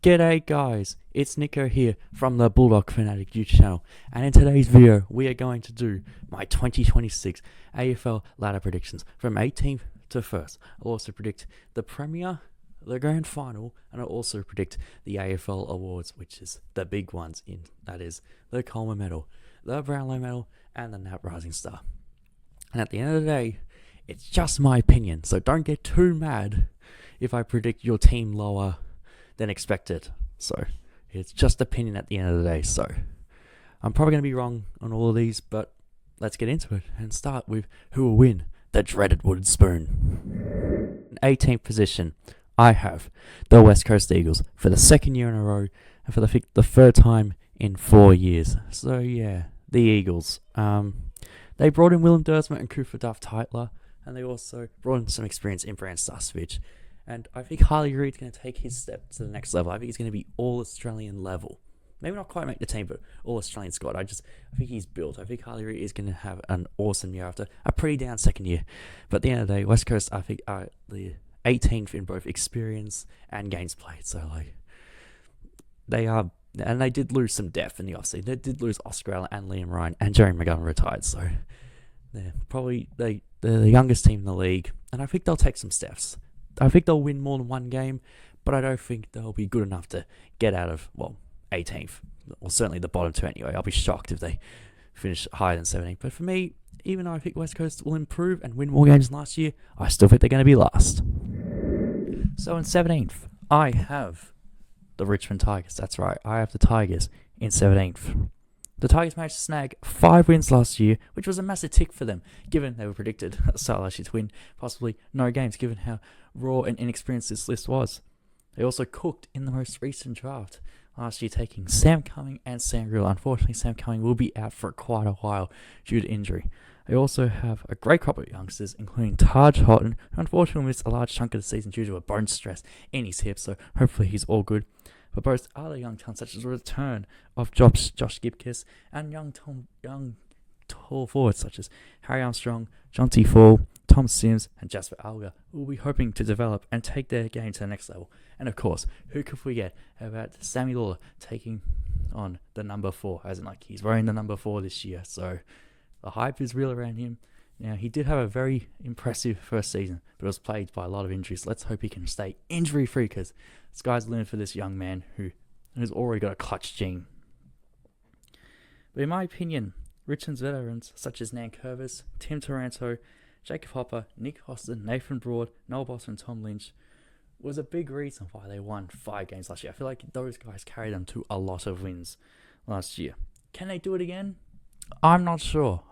G'day guys, it's Nico here from the Bulldog Fanatic YouTube channel, and in today's video we are going to do my 2026 AFL Ladder Predictions from 18th to 1st. I'll also predict the Premier, the Grand Final, and I'll also predict the AFL Awards, which is the big ones, that is the Coleman Medal, the Brownlow Medal, and the Nat Rising Star. And at the end of the day, it's just my opinion, so don't get too mad if I predict your team lower than expected. So it's just opinion at the end of the day. So I'm probably going to be wrong on all of these, but let's get into it and start with who will win the dreaded wooden spoon. In 18th position, I have the West Coast Eagles for the second year in a row and for the third time in 4 years. So yeah, the Eagles. They brought in Willem Dersma and Cooper Duff Tytler, and they also brought in some experience in Brand Starcevich. And I think Harley Reid's going to take his step to the next level. I think he's going to be all-Australian level. Maybe not quite make the team, but all-Australian squad. I think he's built. I think Harley Reid is going to have an awesome year after a pretty down second year. But at the end of the day, West Coast, I think, are the 18th in both experience and games played. So, they are... And they did lose some depth in the offseason. They did lose Oscar Allen and Liam Ryan, and Jerry McGovern retired. So, they're probably they're the youngest team in the league. And I think they'll take some steps. I think they'll win more than one game, but I don't think they'll be good enough to get out of, 18th. Or certainly the bottom two anyway. I'll be shocked if they finish higher than 17th. But for me, even though I think West Coast will improve and win more games than last year, I still think they're going to be last. So in 17th, I have the Richmond Tigers. That's right, I have the Tigers in 17th. The Tigers managed to snag 5 wins last year, which was a massive tick for them, given they were predicted at the start last year to win possibly no games, given how raw and inexperienced this list was. They also cooked in the most recent draft last year, taking Sam Cumming and Sam Grill. Unfortunately, Sam Cumming will be out for quite a while due to injury. They also have a great crop of youngsters, including Taj Houghton, who unfortunately missed a large chunk of the season due to a bone stress in his hip, so hopefully he's all good. But both other young talents, such as the return of Josh Gibkiss and young tall forwards such as Harry Armstrong, John T. Fall, Tom Sims, and Jasper Alga, who will be hoping to develop and take their game to the next level. And of course, who could forget about Sammy Lawler taking on the number 4, as in he's wearing the number 4 this year. So the hype is real around him. Now, he did have a very impressive first season, but it was plagued by a lot of injuries. Let's hope he can stay injury-free, because the sky's the limit for this young man who has already got a clutch gene. But in my opinion, Richmond's veterans, such as Nan Curvis, Tim Taranto, Jacob Hopper, Nick Hostin, Nathan Broad, Noel Boston, and Tom Lynch, was a big reason why they won 5 games last year. I feel like those guys carried them to a lot of wins last year. Can they do it again? I'm not sure.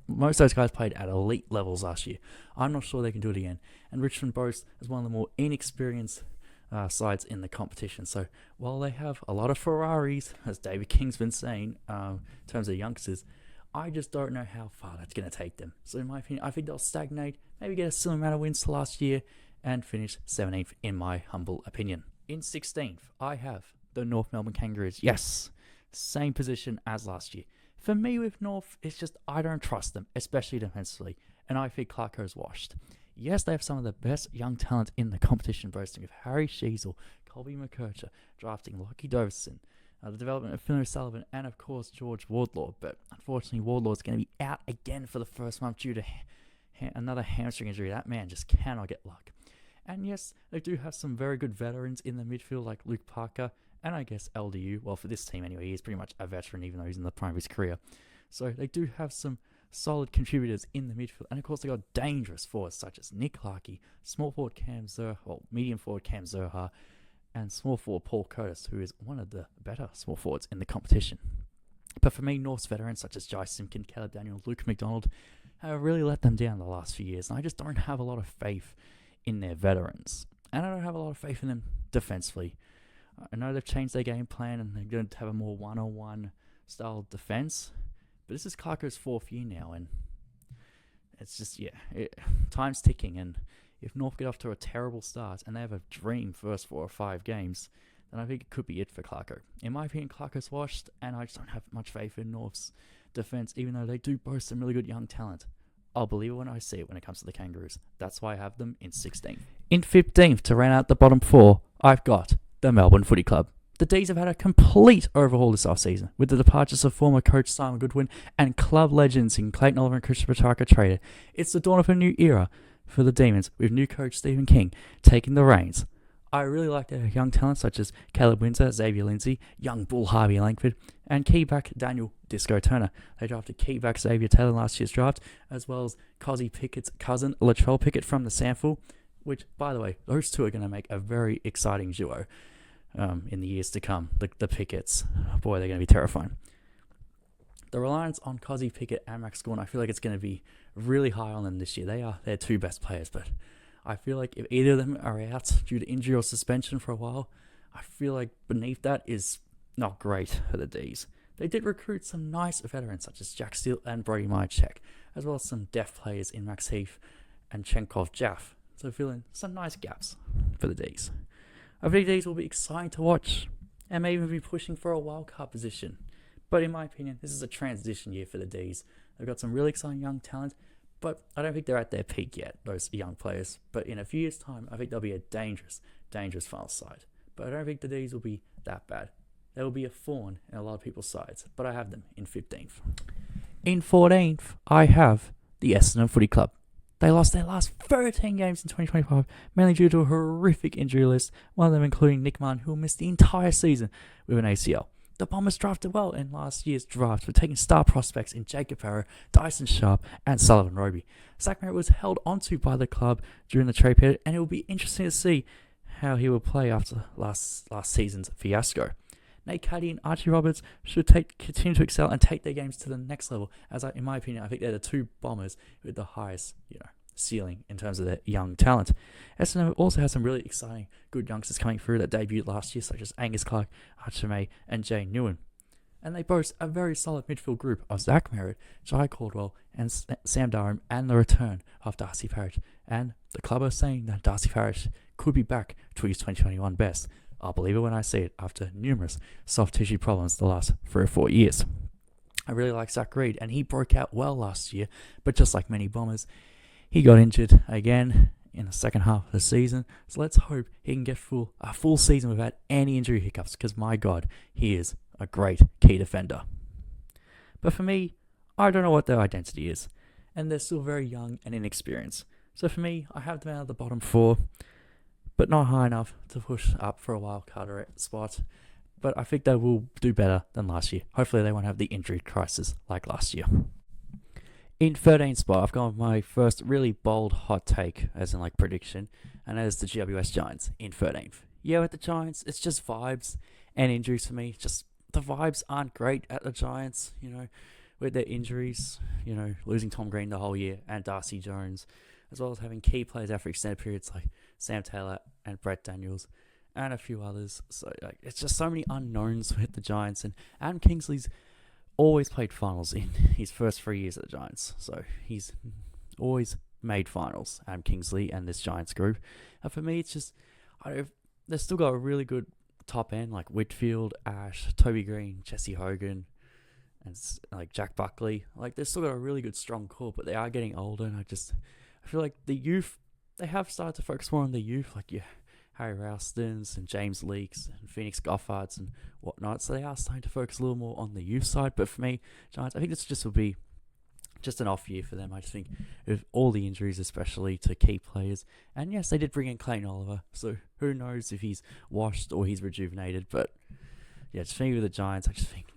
Most of those guys played at elite levels last year. I'm not sure they can do it again. And Richmond boasts as one of the more inexperienced sides in the competition. So while they have a lot of Ferraris, as David King's been saying, in terms of youngsters, I just don't know how far that's going to take them. So in my opinion, I think they'll stagnate, maybe get a similar amount of wins to last year, and finish 17th in my humble opinion. In 16th, I have the North Melbourne Kangaroos. Yes, same position as last year. For me with North, it's just I don't trust them, especially defensively, and I think Clarko's washed. Yes, they have some of the best young talent in the competition, boasting of Harry Sheasel, Colby McKercher, drafting Lockie Doverson, the development of Finn O'Sullivan, and of course George Wardlaw. But unfortunately, Wardlaw's going to be out again for the first month due to another hamstring injury. That man just cannot get luck. And yes, they do have some very good veterans in the midfield like Luke Parker, and I guess LDU. Well, for this team anyway, he's pretty much a veteran even though he's in the prime of his career. So they do have some solid contributors in the midfield. And of course, they got dangerous forwards such as Nick Larkey, small forward medium forward Cam Zerha, and small forward Paul Curtis, who is one of the better small forwards in the competition. But for me, North's veterans such as Jai Simpkin, Caleb Daniel, Luke McDonald have really let them down the last few years. And I just don't have a lot of faith in their veterans. And I don't have a lot of faith in them defensively. I know they've changed their game plan and they're going to have a more one-on-one style defense, but this is Clarko's 4th year now, and it's just, time's ticking, and if North get off to a terrible start and they have a dream first 4 or 5 games, then I think it could be it for Clarko. In my opinion, Clarko's washed, and I just don't have much faith in North's defense, even though they do boast some really good young talent. I'll believe it when I see it when it comes to the Kangaroos. That's why I have them in 16th. In 15th, to round out the bottom 4, I've got The Melbourne Footy Club. The D's have had a complete overhaul this off-season, with the departures of former coach Simon Goodwin and club legends in Clayton Oliver and Christian Petrarca traded. It's the dawn of a new era for the Demons, with new coach Stephen King taking the reins. I really like their young talents such as Caleb Windsor, Xavier Lindsay, young bull Harvey Langford, and keyback Daniel Disco Turner. They drafted keyback Xavier Taylor in last year's draft, as well as Cozzy Pickett's cousin Latrell Pickett from the Sample, which, by the way, those two are going to make a very exciting duo in the years to come. The Picketts, boy, they're going to be terrifying. The reliance on Cozzy Pickett and Max Gawn, I feel like it's going to be really high on them this year. They are their two best players, but I feel like if either of them are out due to injury or suspension for a while, I feel like beneath that is not great for the D's. They did recruit some nice veterans such as Jack Steele and Brody Mychek, as well as some depth players in Max Heath and Chenkov Jaff, so filling some nice gaps for the D's. I think the D's will be exciting to watch and may even be pushing for a wildcard position. But in my opinion, this is a transition year for the D's. They've got some really exciting young talent, but I don't think they're at their peak yet, those young players. But in a few years' time, I think they'll be a dangerous, dangerous final side. But I don't think the D's will be that bad. They will be a thorn in a lot of people's sides, but I have them in 15th. In 14th, I have the Essendon Footy Club. They lost their last 13 games in 2025, mainly due to a horrific injury list, one of them including Nick Martin, who will miss the entire season with an ACL. The Bombers drafted well in last year's draft, with taking star prospects in Jacob Farrow, Dyson Sharp, and Sullivan Roby. Zach Merritt was held onto by the club during the trade period, and it will be interesting to see how he will play after last season's fiasco. Nate Caddy and Archie Roberts should continue to excel and take their games to the next level, as in my opinion, I think they're the two Bombers with the highest, ceiling in terms of their young talent. Essendon also has some really exciting, good youngsters coming through that debuted last year, such as Angus Clark, Archer May, and Jay Newen. And they boast a very solid midfield group of Zach Merritt, Jai Caldwell, and Sam Durham, and the return of Darcy Parish. And the club are saying that Darcy Parish could be back to his 2021 best. I'll believe it when I see it, after numerous soft tissue problems the last 3 or 4 years. I really like Zach Reid, and he broke out well last year, but just like many Bombers, he got injured again in the second half of the season. So let's hope he can get a full season without any injury hiccups, because my God, he is a great key defender. But for me, I don't know what their identity is, and they're still very young and inexperienced. So for me, I have them out of the bottom 4, but not high enough to push up for a wildcard spot. But I think they will do better than last year. Hopefully they won't have the injury crisis like last year. In 13th spot, I've gone with my first really bold hot take, as in prediction, and that is the GWS Giants in 13th. Yeah, with the Giants, it's just vibes and injuries for me. Just the vibes aren't great at the Giants, with their injuries, losing Tom Green the whole year and Darcy Jones, as well as having key players out for extended periods like Sam Taylor and Brett Daniels and a few others. So it's just so many unknowns with the Giants, and Adam Kingsley's always played finals in his first 3 years at the Giants. So he's always made finals, Adam Kingsley and this Giants group. And for me, it's just, they've still got a really good top end, like Whitfield, Ash, Toby Green, Jesse Hogan, and Jack Buckley. They've still got a really good strong core, but they are getting older, and I feel like the youth, they have started to focus more on the youth, Harry Roustons and James Leakes and Phoenix Goffards and whatnot. So they are starting to focus a little more on the youth side. But for me, Giants, I think this just will be just an off year for them. I just think with all the injuries, especially to key players. And yes, they did bring in Clayton Oliver. So who knows if he's washed or he's rejuvenated. But yeah, just for me with the Giants, I just think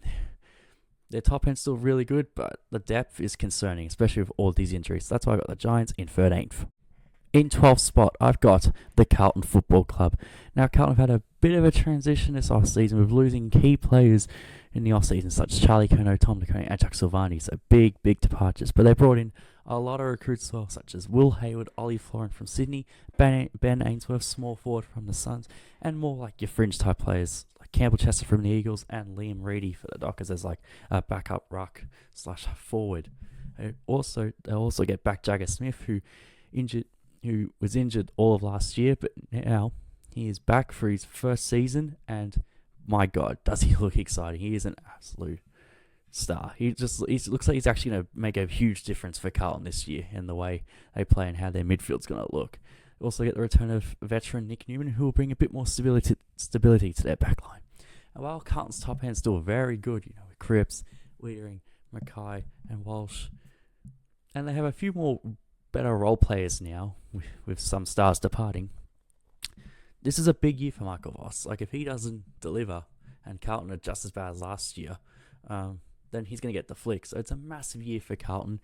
their top end's still really good, but the depth is concerning, especially with all these injuries. So that's why I got the Giants in 13th. In 12th spot, I've got the Carlton Football Club. Now, Carlton have had a bit of a transition this off-season with losing key players in the off-season, such as Charlie Curnow, Tom DeConey, and Jack Silvani. So big departures. But they brought in a lot of recruits as well, such as Will Hayward, Ollie Florin from Sydney, Ben Ainsworth, small forward from the Suns, and more your fringe-type players like Campbell Chester from the Eagles and Liam Reedy for the Dockers as a backup ruck / forward. They'll also get back Jagger Smith, who was injured all of last year, but now he is back for his first season, and my God, does he look exciting. He is an absolute star. He looks like he's actually going to make a huge difference for Carlton this year in the way they play and how their midfield's going to look. Also get the return of veteran Nick Newman, who will bring a bit more stability stability to their backline. And while Carlton's top end is still very good, with Cripps, Wiedering, Mackay, and Walsh, and they have a few more better role players now, with some stars departing. This is a big year for Michael Voss. Like, if he doesn't deliver, and Carlton are just as bad as last year, then he's going to get the flick. So it's a massive year for Carlton.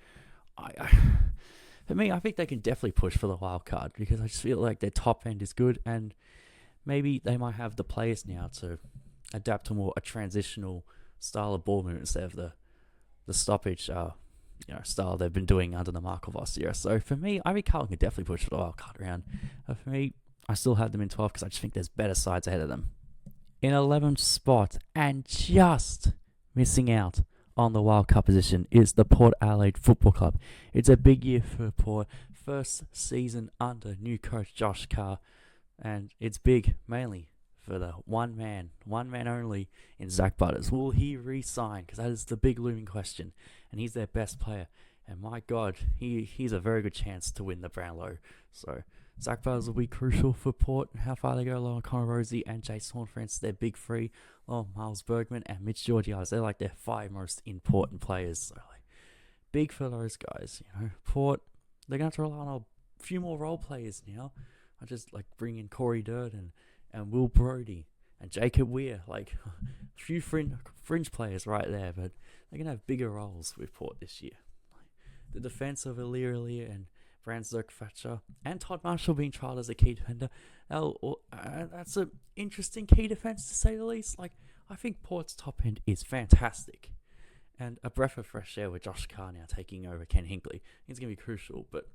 For me, I think they can definitely push for the wild card, because I just feel like their top end is good, and maybe they might have the players now to adapt to more a transitional style of ball movement instead of the stoppage style they've been doing under the Michael Voss era. So for me, I think Carlton can definitely push for the wild card round. For me, I still have them in 12 because I just think there's better sides ahead of them. In 11th spot, and just missing out on the wild card position, is the Port Adelaide Football Club. It's a big year for Port. First season under new coach Josh Carr, and it's big mainly for the one man only in Zach Butters. Will he re-sign? Because that is the big looming question, and he's their best player. And my God, he's a very good chance to win the Brownlow. So Zach Butters will be crucial for Port and how far they go along Connor Rosie and Jason Horn-Francis, their big three. Miles Bergman and Mitch Georgiades, they're like their 5 most important players. So big for those guys. Port, they're going to have to rely on a few more role players now. I just bring in Corey Durden and Will Brodie and Jacob Weir, a few fringe players right there, but they're going to have bigger roles with Port this year. The defense of Alir and Brandzirk Thatcher and Todd Marshall being trialled as a key defender. That's an interesting key defense, to say the least. I think Port's top end is fantastic, and a breath of fresh air with Josh Carr now taking over Ken Hinkley. It's going to be crucial, but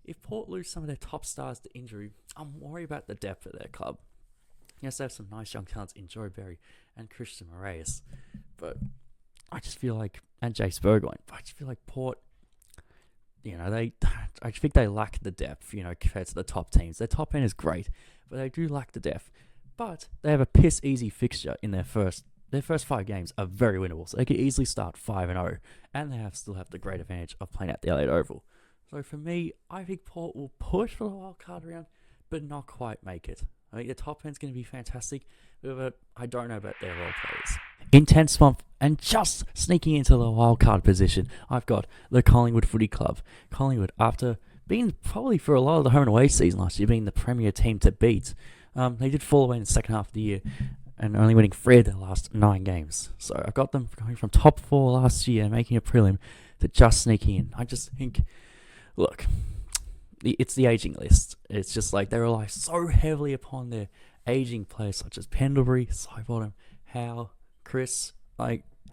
if Port lose some of their top stars to injury, I'm worried about the depth of their club. Yes, they have some nice young talents in Joe Berry and Christian Moraes, but I just feel and Jace Burgoyne, but I just feel like Port, I think they lack the depth, compared to the top teams. Their top end is great, but they do lack the depth. But they have a piss easy fixture in their first 5 games are very winnable. So they could easily start 5-0, and they still have the great advantage of playing at the Adelaide Oval. So for me, I think Port will push for the wild card round, but not quite make it. I think the top end's going to be fantastic, but I don't know about their role players. In 10th spot, and just sneaking into the wild card position, I've got the Collingwood Footy Club. Collingwood, after being probably for a lot of the home and away season last year, being the premier team to beat, they did fall away in the second half of the year and only winning 3 of their last 9 games. So I've got them going from top 4 last year, making a prelim, to just sneaking in. I just think, look, it's the aging list. It's just they rely so heavily upon their aging players such as Pendlebury, Sidebottom, Howe, Chris,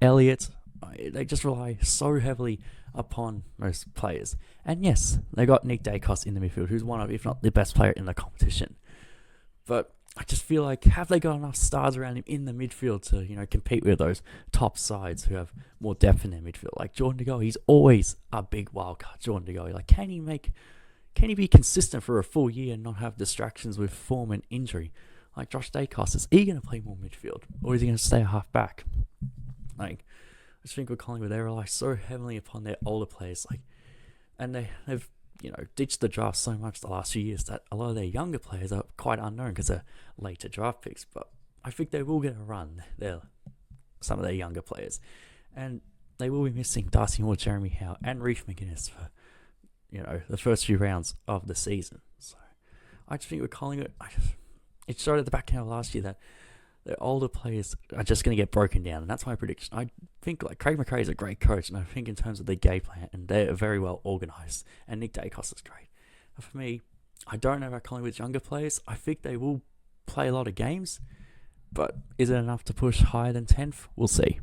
Elliott. They just rely so heavily upon most players. And yes, they got Nick Dacos in the midfield, who's one of, if not the best player in the competition. But I just feel have they got enough stars around him in the midfield to, compete with those top sides who have more depth in their midfield? Jordan De Goey, he's always a big wild card. Jordan De Goey, can he be consistent for a full year and not have distractions with form and injury? Josh Dacos, is he going to play more midfield, or is he going to stay a half back? I just think with Collingwood, they rely so heavily upon their older players, and they've ditched the draft so much the last few years that a lot of their younger players are quite unknown because they're later draft picks. But I think they will get a run. Some of their younger players, and they will be missing Darcy Moore, Jeremy Howe, and Reef McGuinness for the first few rounds of the season. So I just think with Collingwood, it showed at the back end of last year that their older players are just going to get broken down, and that's my prediction. I think Craig McRae is a great coach, and I think in terms of the game plan, and they're very well organised, and Nick Dacos is great. But for me, I don't know about Collingwood's younger players. I think they will play a lot of games, but is it enough to push higher than 10th? We'll see.